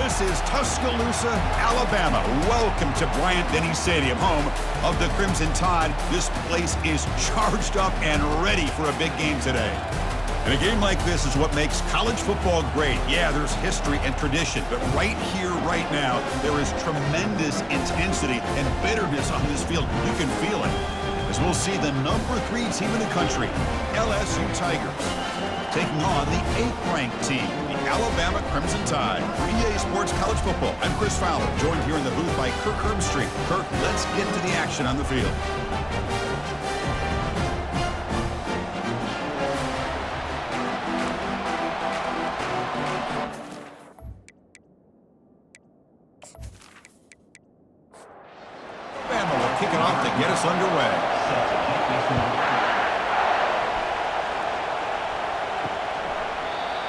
This is Tuscaloosa, Alabama. Welcome to Bryant-Denny Stadium, home of the Crimson Tide. This place is charged up and ready for a big game today. And a game like this is what makes college football great. Yeah, there's history and tradition, but right here, right now, there is tremendous intensity and bitterness on this field. You can feel it. As we'll see the number 3 team in the country, LSU Tigers, taking on the 8th-ranked team, the Alabama Crimson Tide. For EA Sports College Football, I'm Chris Fowler, joined here in the booth by Kirk Herbstreit. Kirk, let's get to the action on the field. Alabama will kick it off to get us underway.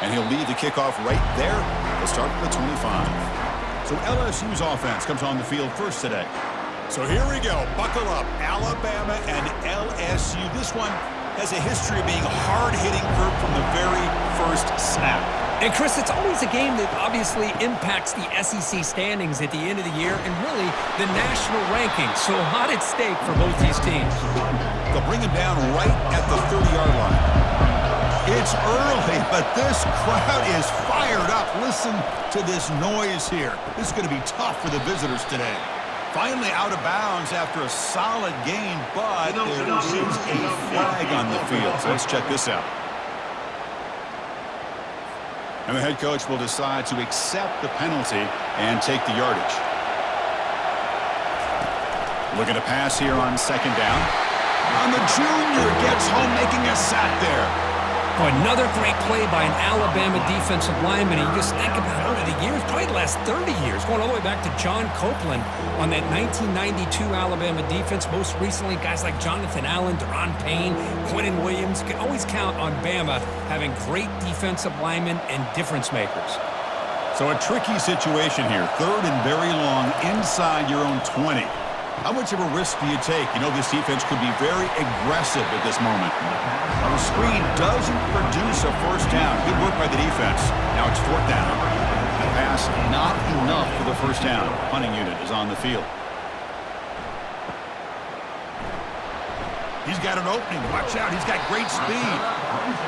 And he'll lead the kickoff right there. We'll start from the 25. So LSU's offense comes on the field first today. So here we go. Buckle up. Alabama and LSU. This one has a history of being hard-hitting from the very first snap. And, Chris, it's always a game that obviously impacts the SEC standings at the end of the year and really the national rankings. So a lot at stake for both these teams. They'll bring him down right at the 30-yard line. It's early, but this crowd is fired up. Listen to this noise here. This is going to be tough for the visitors today. Finally out of bounds after a solid gain, but there is a flag on the field. So let's check this out. And the head coach will decide to accept the penalty and take the yardage. Looking to pass here on second down. And the junior gets home, making a sack there. Another great play by an Alabama defensive lineman. You just think about over the years, probably the last 30 years, going all the way back to John Copeland on that 1992 Alabama defense. Most recently, guys like Jonathan Allen, Deron Payne, Quinnen Williams. You can always count on Bama having great defensive linemen and difference makers. So a tricky situation here. 3rd and very long inside your own 20. How much of a risk do you take? You know, this defense could be very aggressive at this moment. Now, the screen doesn't produce a first down. Good work by the defense. Now it's 4th down. The pass not enough for the first down. Punting unit is on the field. He's got an opening. Watch out. He's got great speed.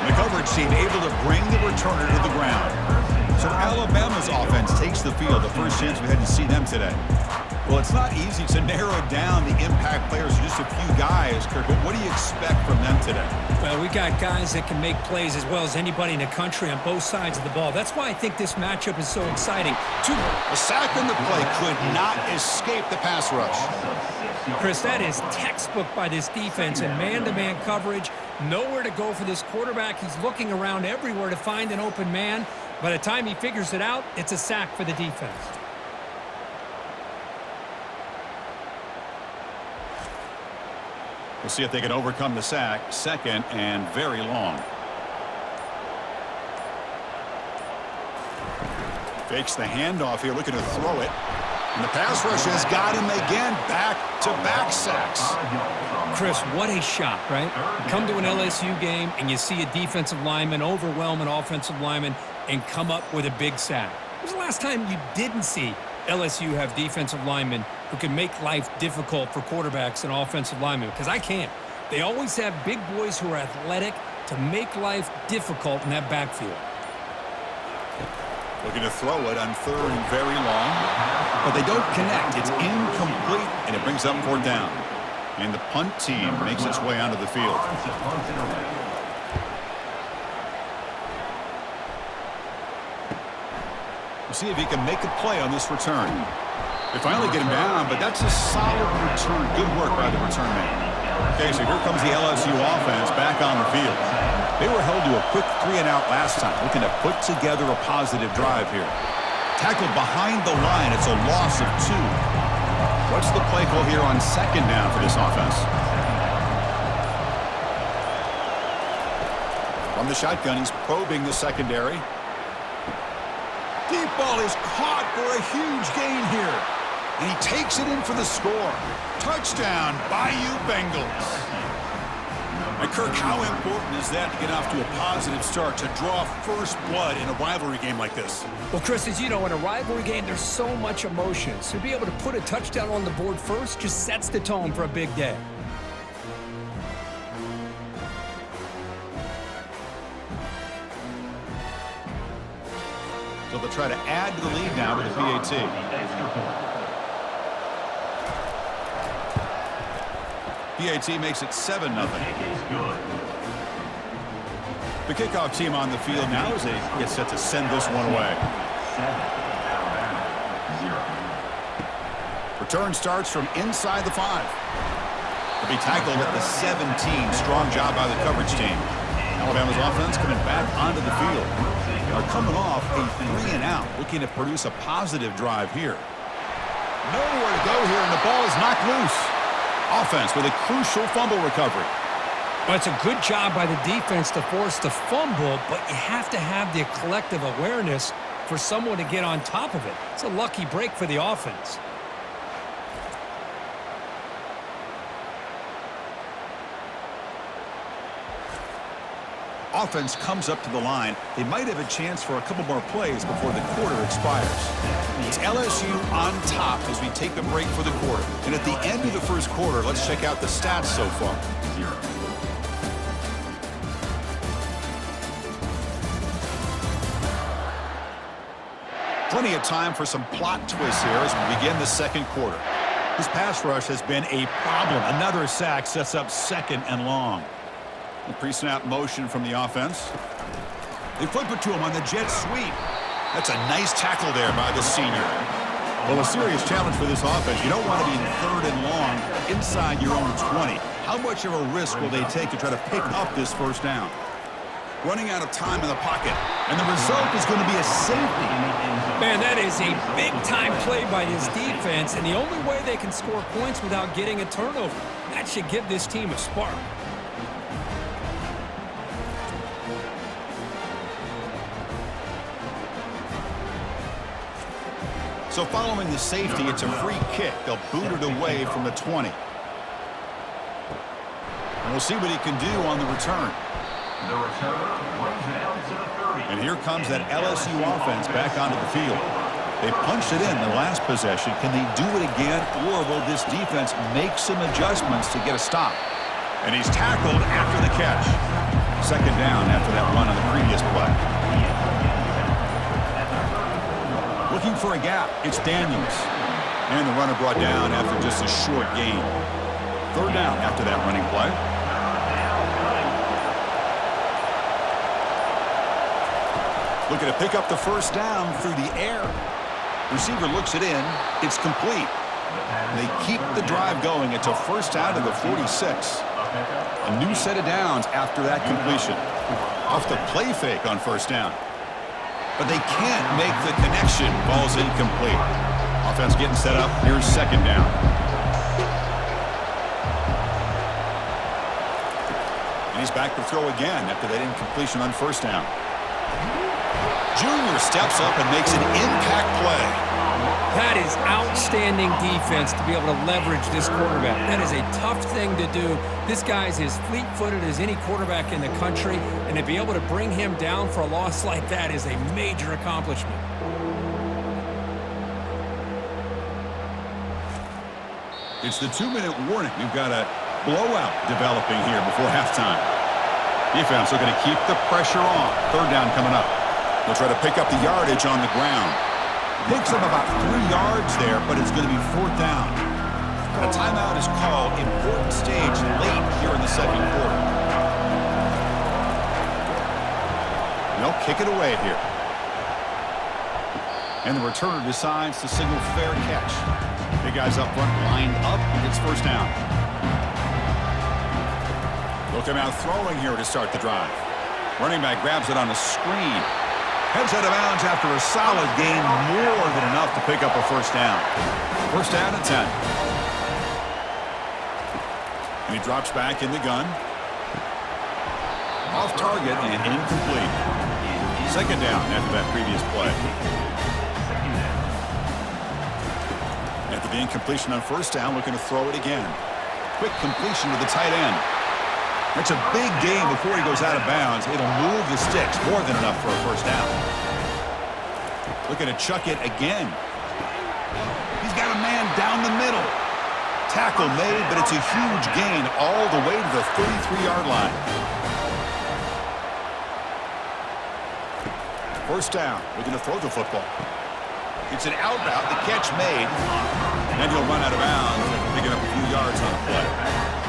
And the coverage team able to bring the returner to the ground. So Alabama's offense takes the field. The first chance we had to see them today. Well, it's not easy to narrow down the impact players, just a few guys, Kirk, but what do you expect from them today? Well, we got guys that can make plays as well as anybody in the country on both sides of the ball. That's why I think this matchup is so exciting. A sack in the play could not escape the pass rush. Chris, that is textbook by this defense in man-to-man coverage. Nowhere to go for this quarterback. He's looking around everywhere to find an open man. By the time he figures it out, it's a sack for the defense. We'll see if they can overcome the sack. 2nd and very long. Fakes the handoff here, looking to throw it. And the pass rush has got him again. Back-to-back sacks. Chris, what a shot, right? Come to an LSU game and you see a defensive lineman overwhelm an offensive lineman and come up with a big sack. When was the last time you didn't see LSU have defensive linemen who can make life difficult for quarterbacks and offensive linemen? Because I can't. They always have big boys who are athletic to make life difficult in that backfield. Looking to throw it on 3rd and very long, but they don't connect. It's incomplete, and it brings up 4th down. And the punt team makes its way onto the field. We'll see if he can make a play on this return. They finally get him down, but that's a solid return. Good work by the return man. Okay, so here comes the LSU offense back on the field. They were held to a quick 3-and-out last time, looking to put together a positive drive here. Tackled behind the line. It's a loss of 2. What's the play call here on 2nd down for this offense? From the shotgun, he's probing the secondary. Deep ball is caught for a huge gain here. And he takes it in for the score. Touchdown, Bayou Bengals. And Kirk, how important is that to get off to a positive start, to draw first blood in a rivalry game like this? Well, Chris, as you know, in a rivalry game, there's so much emotion. So to be able to put a touchdown on the board first just sets the tone for a big day. So they'll try to add to the lead now to the PAT. PAT makes it 7-0. The kickoff team on the field now as they get set to send this one away. Return starts from inside the 5. To be tackled at the 17. Strong job by the coverage team. Alabama's offense coming back onto the field. Are coming off a 3-and-out, looking to produce a positive drive here. Nowhere to go here, and the ball is knocked loose. Offense with a crucial fumble recovery. Well, it's a good job by the defense to force the fumble, but you have to have the collective awareness for someone to get on top of it. It's a lucky break for the offense. Offense comes up to the line. They might have a chance for a couple more plays before the quarter expires. It's LSU on top as we take a break for the quarter. And at the end of the first quarter, let's check out the stats so far. Plenty of time for some plot twists here as we begin the second quarter. This pass rush has been a problem. Another sack sets up 2nd and long. The pre-snap motion from the offense. They flip it to him on the jet sweep. That's a nice tackle there by the senior. Well, a serious challenge for this offense. You don't want to be in 3rd and long inside your own 20. How much of a risk will they take to try to pick up this first down? Running out of time in the pocket. And the result is going to be a safety. Man, that is a big-time play by this defense, and the only way they can score points without getting a turnover. That should give this team a spark. So following the safety, it's a free kick. They'll boot it away from the 20. And we'll see what he can do on the return. And here comes that LSU offense back onto the field. They punched it in the last possession. Can they do it again, or will this defense make some adjustments to get a stop? And he's tackled after the catch. 2nd down after that run on the previous play. Looking for a gap, it's Daniels. And the runner brought down after just a short gain. 3rd down after that running play. Looking to pick up the first down through the air. Receiver looks it in. It's complete. They keep the drive going. It's a first down to the 46. A new set of downs after that completion. Off the play fake on first down. But they can't make the connection. Ball's incomplete. Offense getting set up. Here's 2nd down. And he's back to throw again after that incompletion on first down. Junior steps up and makes an impact play. That is outstanding defense to be able to leverage this quarterback. That is a tough thing to do. This guy's as fleet-footed as any quarterback in the country, and to be able to bring him down for a loss like that is a major accomplishment. It's the 2-minute warning. We've got a blowout developing here before halftime. Defense looking to keep the pressure on. 3rd down coming up. They'll try to pick up the yardage on the ground. Picks up about 3 yards there, but it's going to be 4th down. A timeout is called. Important stage late here in the second quarter. And they'll kick it away here. And the returner decides to signal fair catch. Big guys up front lined up. It's first down. They'll come out throwing here to start the drive. Running back grabs it on a screen. Heads out of bounds after a solid gain, more than enough to pick up a first down. First down at 10. And he drops back in the gun. Off target and incomplete. 2nd down after that previous play. After the incompletion on first down, looking to throw it again. Quick completion to the tight end. It's a big game before he goes out of bounds. It'll move the sticks, more than enough for a first down. Looking to chuck it again. He's got a man down the middle. Tackle made, but it's a huge gain all the way to the 33-yard line. First down, looking to throw the football. It's an out route, the catch made, and he'll run out of bounds after picking up a few yards on the play.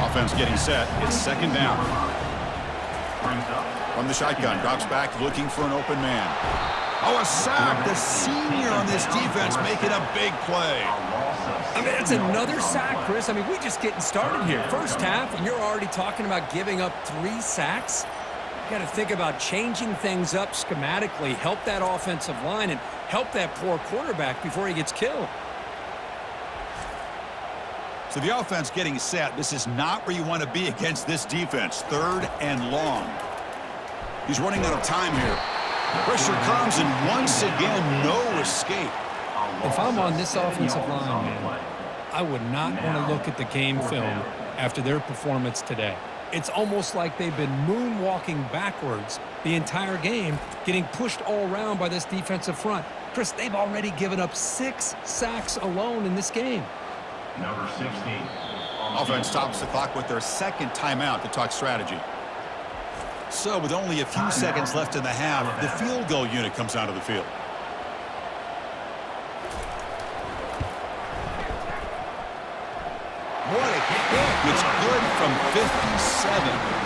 Offense getting set, it's second down. From the shotgun, drops back looking for an open man. Oh, a sack, the senior on this defense making a big play. I mean, it's another sack, Chris. I mean, we're just getting started here. First half, and you're already talking about giving up 3 sacks. You got to think about changing things up schematically, help that offensive line, and help that poor quarterback before he gets killed. So the offense getting set. This is not where you want to be against this defense. Third and long. He's running out of time here. Pressure comes, and once again, no escape. If I'm on this offensive line, man, I would not want to look at the game film after their performance today. It's almost like they've been moonwalking backwards the entire game, getting pushed all around by this defensive front. Chris, they've already given up 6 sacks alone in this game. Number 16. Offense stops the clock with their second timeout to talk strategy. So with only a few seconds left in the half, the field goal unit comes onto the field. What a kick. It's good from 57.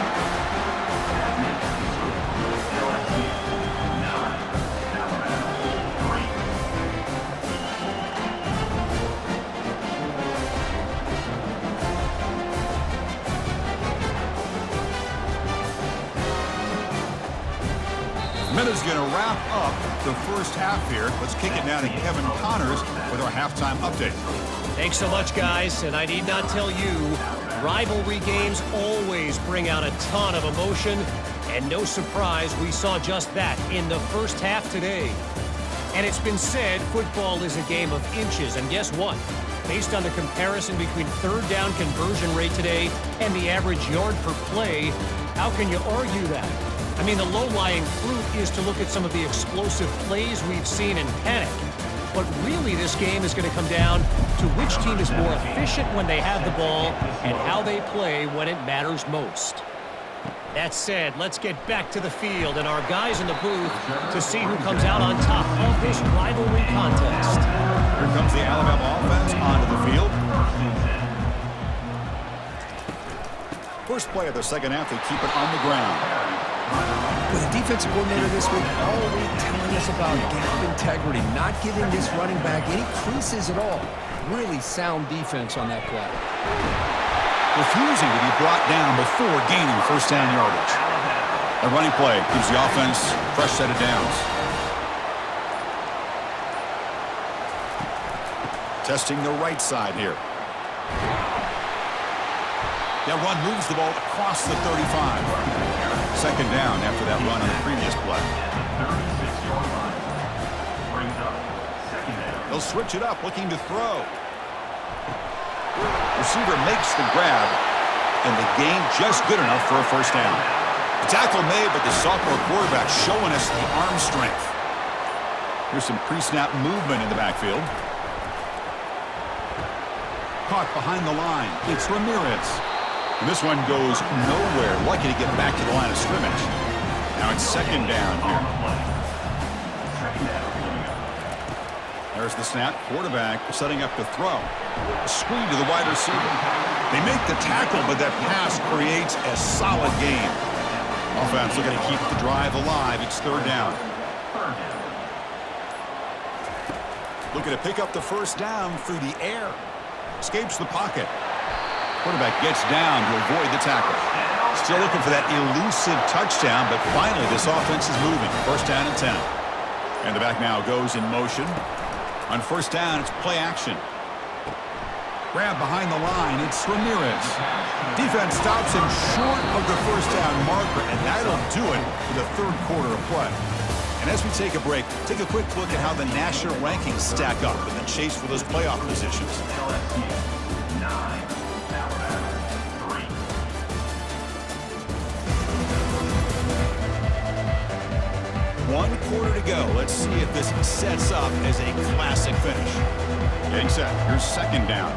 Minutes going to wrap up the first half here. Let's kick it now to Kevin Connors with our halftime update. Thanks so much, guys. And I need not tell you, rivalry games always bring out a ton of emotion. And no surprise, we saw just that in the first half today. And it's been said football is a game of inches. And guess what? Based on the comparison between third down conversion rate today and the average yard per play, how can you argue that? I mean, the low-lying fruit is to look at some of the explosive plays we've seen in panic. But really, this game is going to come down to which team is more efficient when they have the ball and how they play when it matters most. That said, let's get back to the field and our guys in the booth to see who comes out on top of this rivalry contest. Here comes the Alabama offense onto the field. First play of the second half, they keep it on the ground. With the defensive coordinator this week all week telling us about gap integrity, not giving this running back any creases at all. Really sound defense on that play. Refusing to be brought down before gaining first down yardage. A running play gives the offense a fresh set of downs. Testing the right side here. That run moves the ball across the 35. Second down after that run on the previous play. They'll switch it up, looking to throw. Receiver makes the grab, and the gain just good enough for a first down. The tackle made, but the sophomore quarterback showing us the arm strength. Here's some pre-snap movement in the backfield. Caught behind the line. It's Ramirez. And this one goes nowhere. Lucky to get back to the line of scrimmage. Now it's second down here. There's the snap. Quarterback setting up the throw. A screen to the wide receiver. They make the tackle, but that pass creates a solid gain. Offense looking to keep the drive alive. It's third down. Looking to pick up the first down through the air. Escapes the pocket. Quarterback gets down to avoid the tackle. Still looking for that elusive touchdown, but finally this offense is moving. First down and 10. And the back now goes in motion. On first down, it's play action. Grab behind the line. It's Ramirez. Defense stops him short of the first down marker, and that'll do it for the third quarter of play. And as we take a break, take a quick look at how the national rankings stack up in the chase for those playoff positions. 1 quarter to go. Let's see if this sets up as a classic finish. Getting set. Here's 2nd down.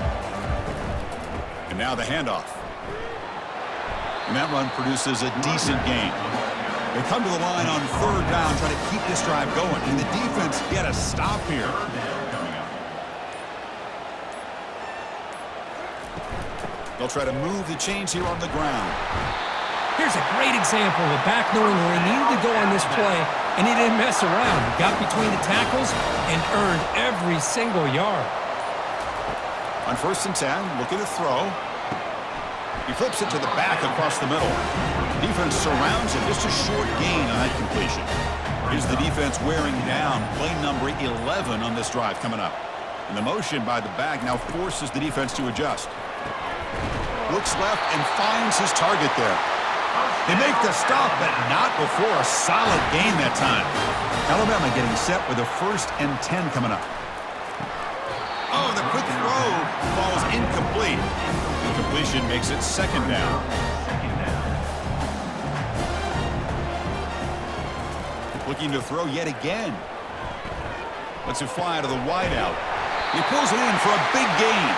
And now the handoff. And that run produces a decent gain. They come to the line on 3rd down, trying to keep this drive going. And the defense get a stop here. They'll try to move the chains here on the ground. Here's a great example of a back knowing where he needed to go on this play, and he didn't mess around. He got between the tackles and earned every single yard. On 1st and 10, looking to throw. He flips it to the back across the middle. Defense surrounds him. Just a short gain on that completion. Here's the defense wearing down play number 11 on this drive coming up. And the motion by the back now forces the defense to adjust. Looks left and finds his target there. They make the stop, but not before a solid gain that time. Alabama getting set with a 1st and 10 coming up. Oh, the quick throw falls incomplete. The completion makes it 2nd down. Looking to throw yet again. Lets it fly to the wideout. He pulls it in for a big gain.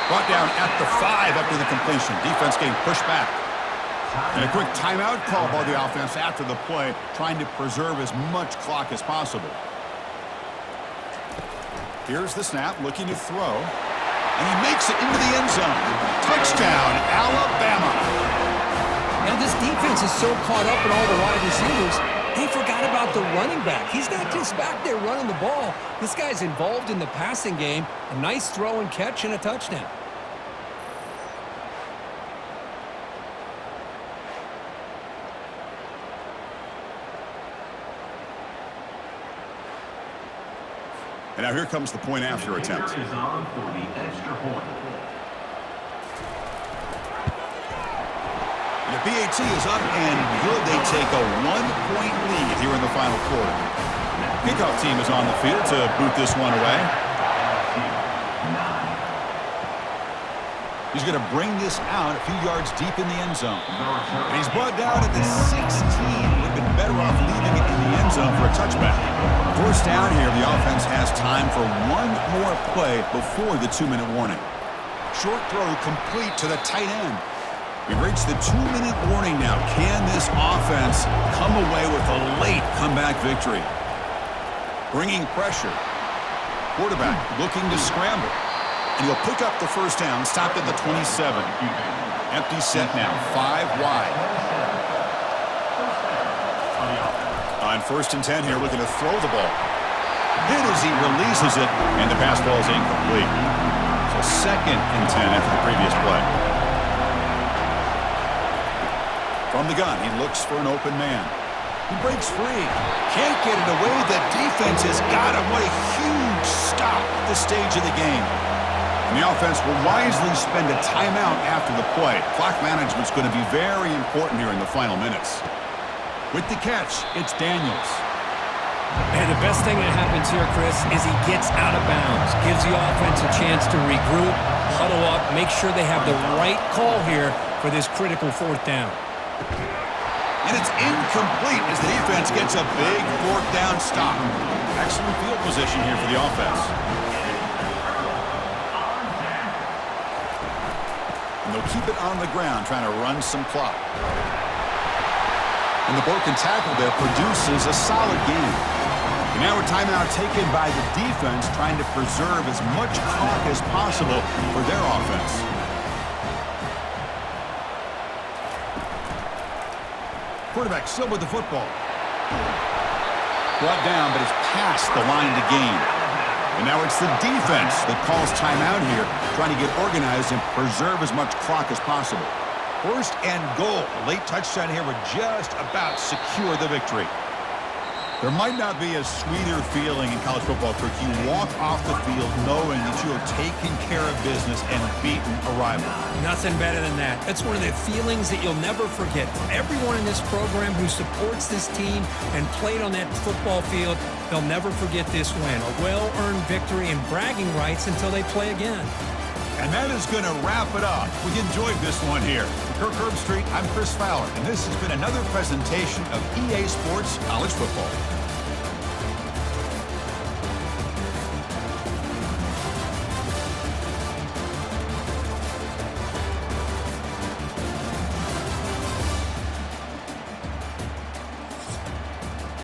Brought down at the 5 after the completion. Defense getting pushed back. And a quick timeout call by the offense after the play, trying to preserve as much clock as possible. Here's the snap, looking to throw. And he makes it into the end zone. Touchdown, Alabama. Now this defense is so caught up in all the wide receivers, they forgot about the running back. He's not just back there running the ball. This guy's involved in the passing game. A nice throw and catch and a touchdown. And now here comes the point after attempt. Is on for the extra point. The PAT is up and good. They take a 1-point lead here in the final quarter. Kickoff team is on the field to boot this one away. He's going to bring this out a few yards deep in the end zone. And he's brought down at the 16. Would have been better off leaving it in the end zone for a touchback. 1st down here, the offense has time for one more play before the 2-minute warning. Short throw complete to the tight end. We've reached the 2-minute warning now. Can this offense come away with a late comeback victory? Bringing pressure. Quarterback looking to scramble. And he'll pick up the 1st down, stopped at the 27. Empty set now, 5 wide. On 1st and 10 here, looking to throw the ball. Hit as he releases it, and the pass ball is incomplete. So 2nd and 10 after the previous play. From the gun, he looks for an open man. He breaks free. Can't get it away. The defense has got him. What a huge stop at this stage of the game. And the offense will wisely spend a timeout after the play. Clock management's going to be very important here in the final minutes. With the catch, it's Daniels. And the best thing that happens here, Chris, is he gets out of bounds. Gives the offense a chance to regroup, huddle up, make sure they have the right call here for this critical 4th down. And it's incomplete as the defense gets a big 4th down stop. Excellent field position here for the offense. And they'll keep it on the ground, trying to run some clock. And the broken tackle there produces a solid gain. And now a timeout taken by the defense, trying to preserve as much clock as possible for their offense. Quarterback still with the football. Brought down, but it's past the line to gain. And now it's the defense that calls timeout here, trying to get organized and preserve as much clock as possible. 1st and goal. A late touchdown here would just about secure the victory. There might not be a sweeter feeling in college football, Kirk. You walk off the field knowing that you have taken care of business and beaten a rival. Nothing better than that. That's one of the feelings that you'll never forget. For everyone in this program who supports this team and played on that football field, they'll never forget this win. A well-earned victory and bragging rights until they play again. And that is going to wrap it up. We enjoyed this one here. For Kirk Herbstreit, I'm Chris Fowler, and this has been another presentation of EA Sports College Football.